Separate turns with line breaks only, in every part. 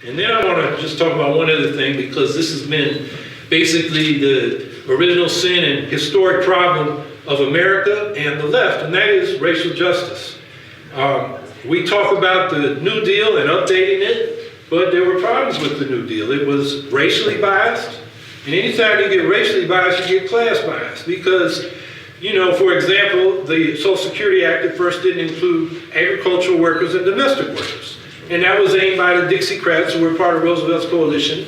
And then I want to just talk about one other thing, because this has been basically the original sin and historic problem of America and the left, and that is racial justice. We talk about the New Deal and updating it, but there were problems with the New Deal. It was racially biased, and anytime you get racially biased, you get class biased, because, you know, for example, the Social Security Act at first didn't include agricultural workers and domestic workers. And that was aimed by the Dixiecrats, who were part of Roosevelt's coalition,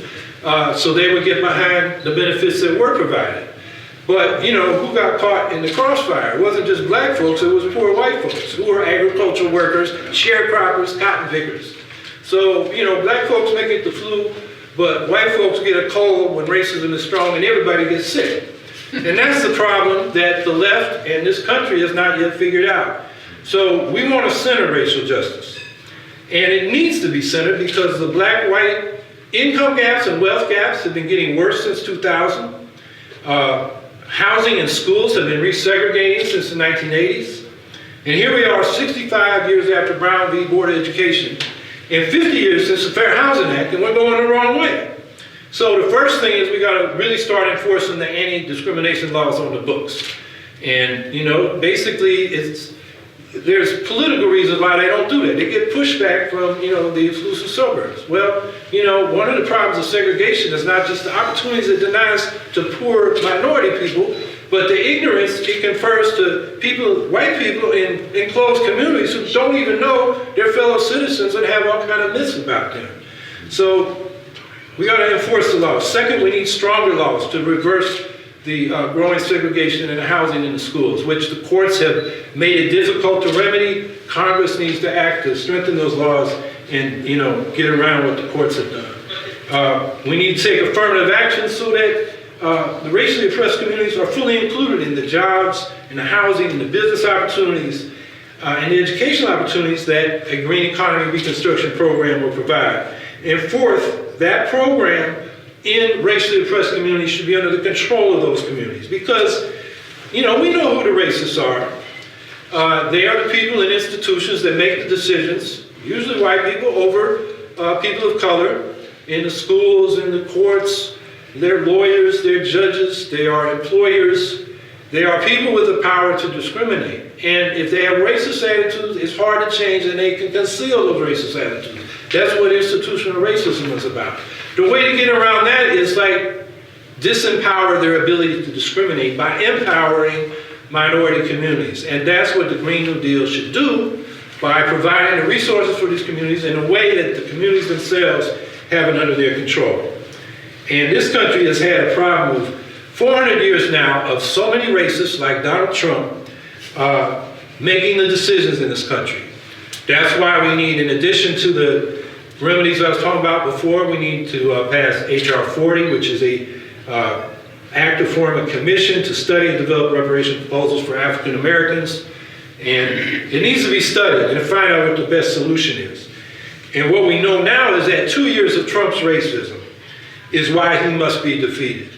so they would get behind the benefits that were provided. But, you know, who got caught in the crossfire? It wasn't just black folks, it was poor white folks, who were agricultural workers, sharecroppers, cotton pickers. So, you know, black folks may get the flu, but white folks get a cold when racism is strong and everybody gets sick. And that's the problem that the left and this country has not yet figured out. So we want to center racial justice. And it needs to be centered because the black-white income gaps and wealth gaps have been getting worse since 2000. Housing and schools have been resegregating since the 1980s. And here we are 65 years after Brown v. Board of Education and 50 years since the Fair Housing Act, and we're going the wrong way. So the first thing is we got to really start enforcing the anti-discrimination laws on the books. And, you know, basically there's political reasons why they don't do that. They get pushback from, you know, the exclusive suburbs. Well, you know, one of the problems of segregation is not just the opportunities it denies to poor minority people, but the ignorance it confers to people, white people in enclosed communities who don't even know their fellow citizens and have all kind of myths about them. So we got to enforce the laws. Second, we need stronger laws to reverse the growing segregation in the housing in the schools, which the courts have made it difficult to remedy. Congress needs to act to strengthen those laws and, you know, get around what the courts have done. We need to take affirmative action so that the racially oppressed communities are fully included in the jobs, in the housing, in the business opportunities, and the educational opportunities that a green economy reconstruction program will provide. And fourth, that program in racially oppressed communities should be under the control of those communities, because, you know, we know who the racists are. They are the people in institutions that make the decisions, usually white people, over people of color, in the schools, in the courts. They're lawyers, they're judges, they are employers. They are people with the power to discriminate. And if they have racist attitudes, it's hard to change, and they can conceal those racist attitudes. That's what institutional racism is about. The way to get around that is like disempower their ability to discriminate by empowering minority communities. And that's what the Green New Deal should do, by providing the resources for these communities in a way that the communities themselves have it under their control. And this country has had a problem of 400 years now of so many racists like Donald Trump making the decisions in this country. That's why we need, in addition to the remedies I was talking about before, we need to pass H.R. 40, which is a act to form a commission to study and develop reparation proposals for African Americans. And it needs to be studied and find out what the best solution is. And what we know now is that 2 years of Trump's racism is why he must be defeated.